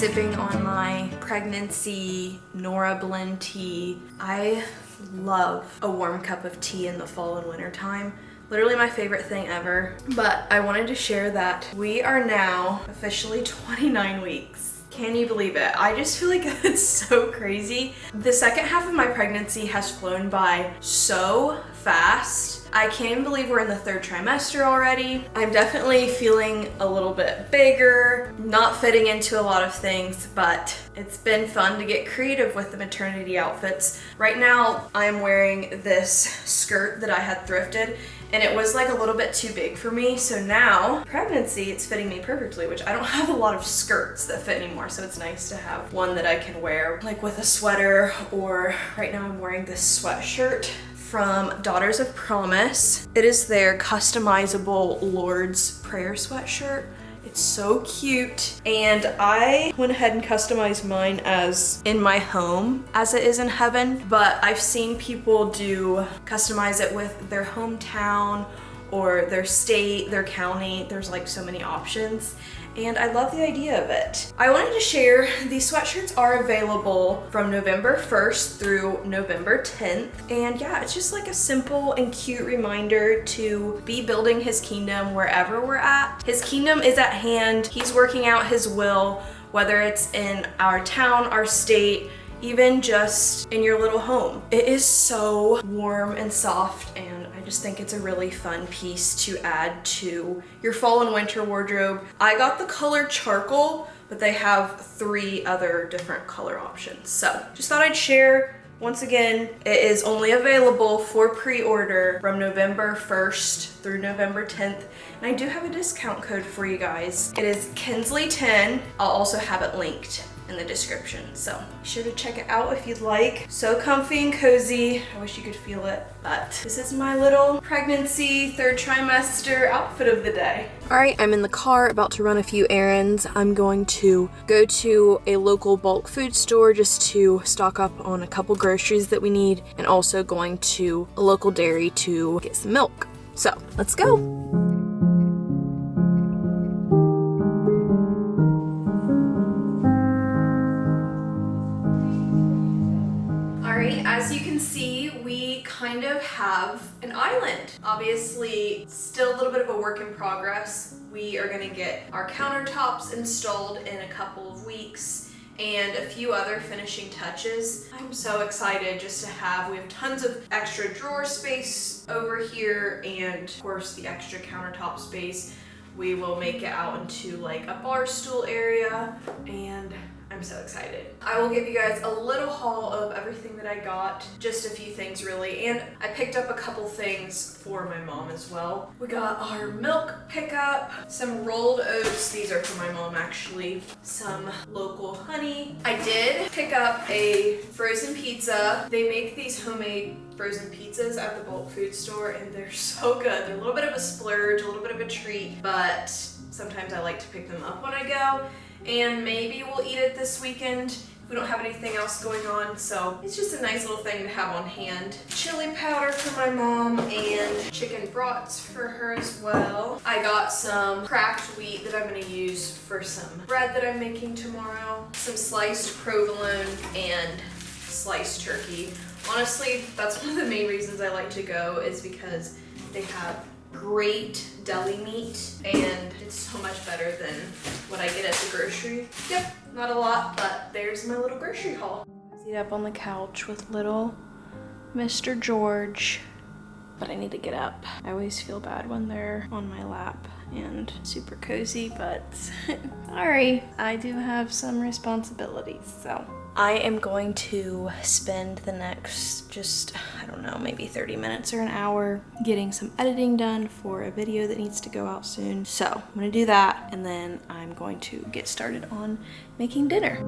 sipping on my pregnancy Nora blend tea. I love a warm cup of tea in the fall and winter time. Literally my favorite thing ever. But I wanted to share that we are now officially 29 weeks. Can you believe it? I just feel like it's so crazy. The second half of my pregnancy has flown by so fast. I can't even believe we're in the third trimester already. I'm definitely feeling a little bit bigger, not fitting into a lot of things, but it's been fun to get creative with the maternity outfits. Right now, I'm wearing this skirt that I had thrifted, and it was like a little bit too big for me. So now, pregnancy, it's fitting me perfectly, which I don't have a lot of skirts that fit anymore. So it's nice to have one that I can wear like with a sweater, or right now I'm wearing this sweatshirt from Daughters of Promise. It is their customizable Lord's Prayer sweatshirt. It's so cute. And I went ahead and customized mine as in my home as it is in heaven, but I've seen people customize it with their hometown or their state, their county. There's like so many options. And I love the idea of it. I wanted to share, these sweatshirts are available from November 1st through November 10th. And yeah, it's just like a simple and cute reminder to be building his kingdom wherever we're at. His kingdom is at hand. He's working out his will, whether it's in our town, our state, even just in your little home. It is so warm and soft, and I just think it's a really fun piece to add to your fall and winter wardrobe. I got the color charcoal, but they have 3 other different color options. So just thought I'd share. Once again, it is only available for pre-order from November 1st through November 10th. And I do have a discount code for you guys. It is Kenslie 10. I'll also have it linked in the description, so be sure to check it out if you'd like. So comfy and cozy. I wish you could feel it, but this is my little pregnancy third trimester outfit of the day. All right, I'm in the car about to run a few errands. I'm going to go to a local bulk food store just to stock up on a couple groceries that we need, and also going to a local dairy to get some milk. So let's go. As you can see, we kind of have an island. Obviously, still a little bit of a work in progress. We are gonna get our countertops installed in a couple of weeks and a few other finishing touches. I'm so excited just to we have tons of extra drawer space over here, and of course the extra countertop space. We will make it out into like a bar stool area, and I'm so excited. I will give you guys a little haul of everything that I got, just a few things really, and I picked up a couple things for my mom as well. We got our milk pickup, some rolled oats, these are for my mom actually, some local honey. I did pick up a frozen pizza. They make these homemade frozen pizzas at the bulk food store, and they're so good. They're a little bit of a splurge, a little bit of a treat, but sometimes I like to pick them up when I go. And maybe we'll eat it this weekend if we don't have anything else going on. So it's just a nice little thing to have on hand. Chili powder for my mom and chicken broths for her as well. I got some cracked wheat that I'm gonna use for some bread that I'm making tomorrow. Some sliced provolone and sliced turkey. Honestly, that's one of the main reasons I like to go, is because they have great deli meat, and it's so much better than what I get at the grocery. Yep, not a lot, but there's my little grocery haul. Sit up on the couch with little Mr. George, but I need to get up. I always feel bad when they're on my lap and super cozy, but sorry, I do have some responsibilities, so. I am going to spend the next I don't know, maybe 30 minutes or an hour getting some editing done for a video that needs to go out soon. So I'm gonna do that, and then I'm going to get started on making dinner.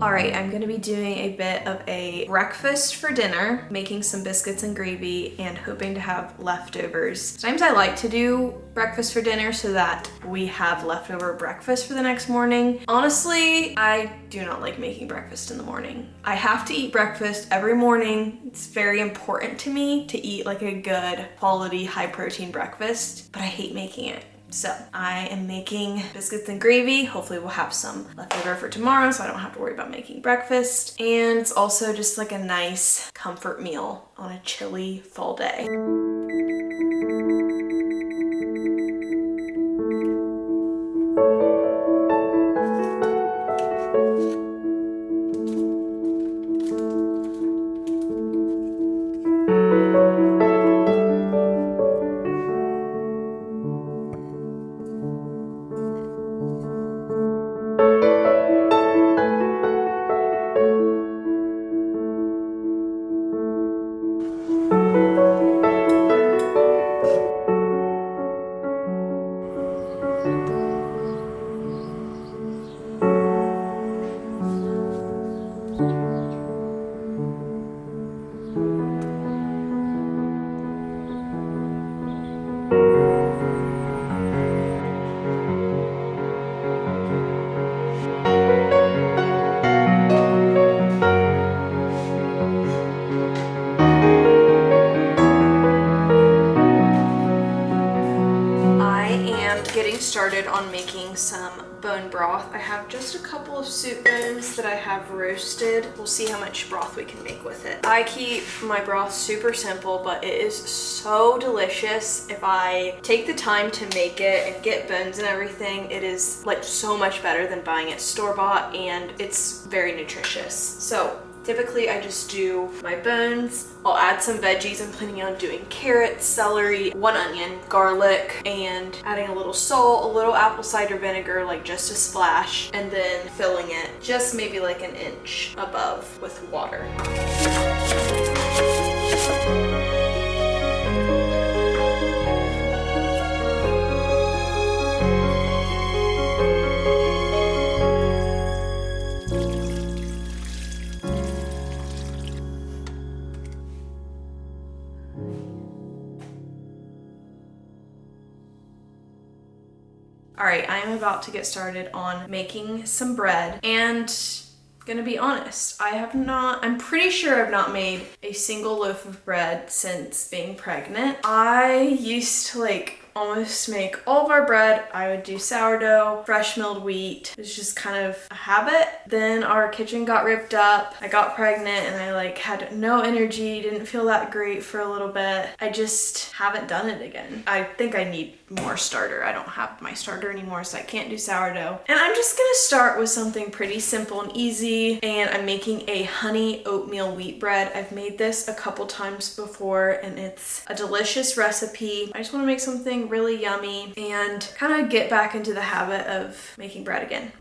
All right, I'm gonna be doing a bit of a breakfast for dinner, making some biscuits and gravy and hoping to have leftovers. Sometimes I like to do breakfast for dinner so that we have leftover breakfast for the next morning. Honestly, I do not like making breakfast in the morning. I have to eat breakfast every morning. It's very important to me to eat like a good quality, high protein breakfast, but I hate making it. So I am making biscuits and gravy. Hopefully we'll have some left over for tomorrow so I don't have to worry about making breakfast. And it's also just like a nice comfort meal on a chilly fall day. Getting started on making some bone broth. I have just a couple of soup bones that I have roasted. We'll see how much broth we can make with it. I keep my broth super simple, but it is so delicious. If I take the time to make it and get bones and everything, it is like so much better than buying it store-bought, and it's very nutritious. So typically I just do my bones. I'll add some veggies. I'm planning on doing carrots, celery, 1 onion, garlic, and adding a little salt, a little apple cider vinegar, like just a splash, and then filling it just maybe like an inch above with water. All right, I am about to get started on making some bread, and gonna be honest, I'm pretty sure I've not made a single loaf of bread since being pregnant. I used to like almost make all of our bread. I would do sourdough, fresh milled wheat. It was just kind of a habit. Then our kitchen got ripped up. I got pregnant and I like had no energy, didn't feel that great for a little bit. I just haven't done it again. I think I need more starter. I don't have my starter anymore, so I can't do sourdough. And I'm just gonna start with something pretty simple and easy, and I'm making a honey oatmeal wheat bread. I've made this a couple times before and it's a delicious recipe. I just wanna make something really yummy and kind of get back into the habit of making bread again.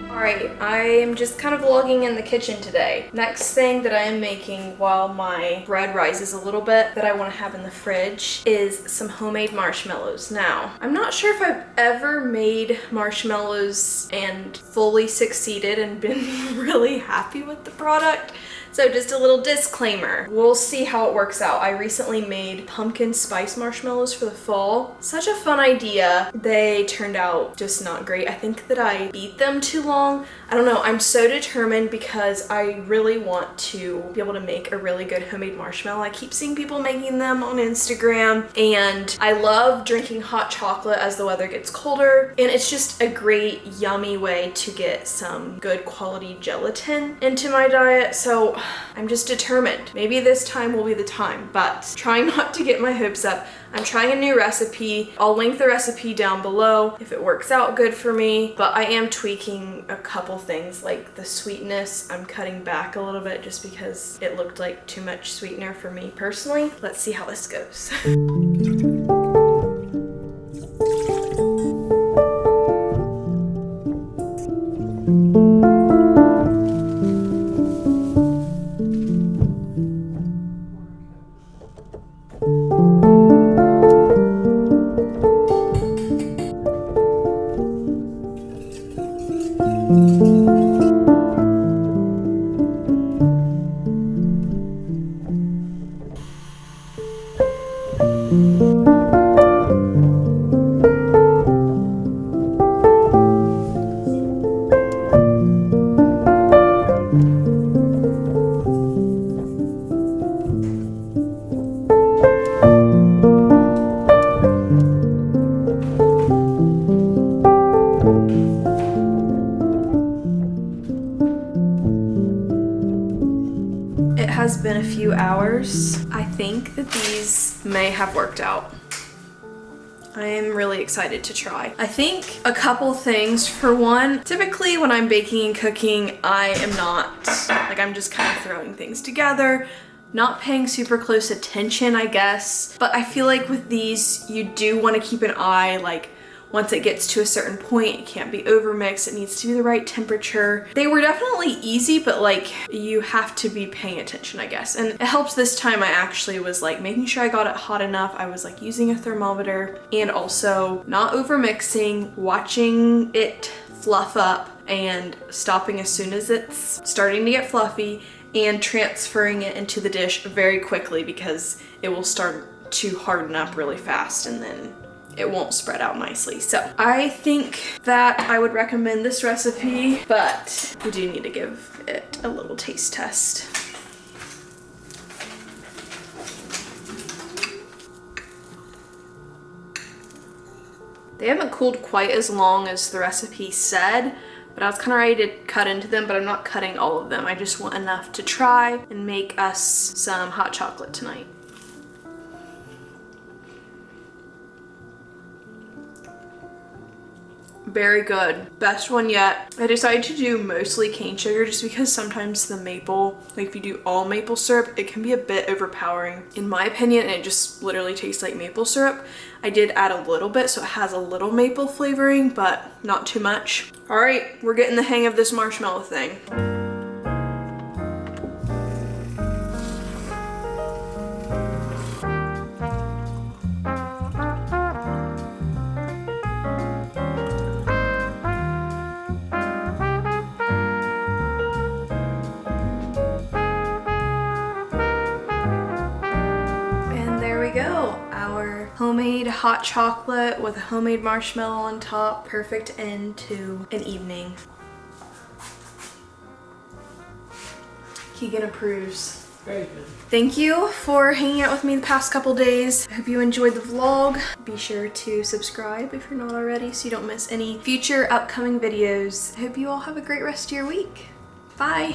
Alright, I am just kind of vlogging in the kitchen today. Next thing that I am making while my bread rises a little bit that I want to have in the fridge is some homemade marshmallows. Now, I'm not sure if I've ever made marshmallows and fully succeeded and been really happy with the product. So just a little disclaimer, we'll see how it works out. I recently made pumpkin spice marshmallows for the fall. Such a fun idea. They turned out just not great. I think that I beat them too long. I don't know, I'm so determined because I really want to be able to make a really good homemade marshmallow. I keep seeing people making them on Instagram, and I love drinking hot chocolate as the weather gets colder, and it's just a great, yummy way to get some good quality gelatin into my diet. So I'm just determined. Maybe this time will be the time, but trying not to get my hopes up. I'm trying a new recipe. I'll link the recipe down below if it works out good for me, but I am tweaking a couple things like the sweetness. I'm cutting back a little bit just because it looked like too much sweetener for me personally. Let's see how this goes. It has been a few hours. I think that these may have worked out. I am really excited to try. I think a couple things. For one, typically when I'm baking and cooking, I am not, like, I'm just kind of throwing things together, not paying super close attention, I guess. But I feel like with these, you do want to keep an eye, like, once it gets to a certain point, it can't be overmixed. It needs to be the right temperature. They were definitely easy, but like you have to be paying attention, I guess. And it helps this time I actually was like making sure I got it hot enough. I was like using a thermometer and also not overmixing, watching it fluff up and stopping as soon as it's starting to get fluffy and transferring it into the dish very quickly because it will start to harden up really fast and then it won't spread out nicely. So I think that I would recommend this recipe, but we do need to give it a little taste test. They haven't cooled quite as long as the recipe said, but I was kind of ready to cut into them, but I'm not cutting all of them. I just want enough to try and make us some hot chocolate tonight. Very good. Best one yet. I decided to do mostly cane sugar just because sometimes the maple, like if you do all maple syrup, it can be a bit overpowering in my opinion, and it just literally tastes like maple syrup. I did add a little bit so it has a little maple flavoring, but not too much. All right, we're getting the hang of this marshmallow thing. Homemade hot chocolate with a homemade marshmallow on top. Perfect end to an evening. Keegan approves. Very good. Thank you for hanging out with me the past couple days. I hope you enjoyed the vlog. Be sure to subscribe if you're not already so you don't miss any future upcoming videos. I hope you all have a great rest of your week. Bye.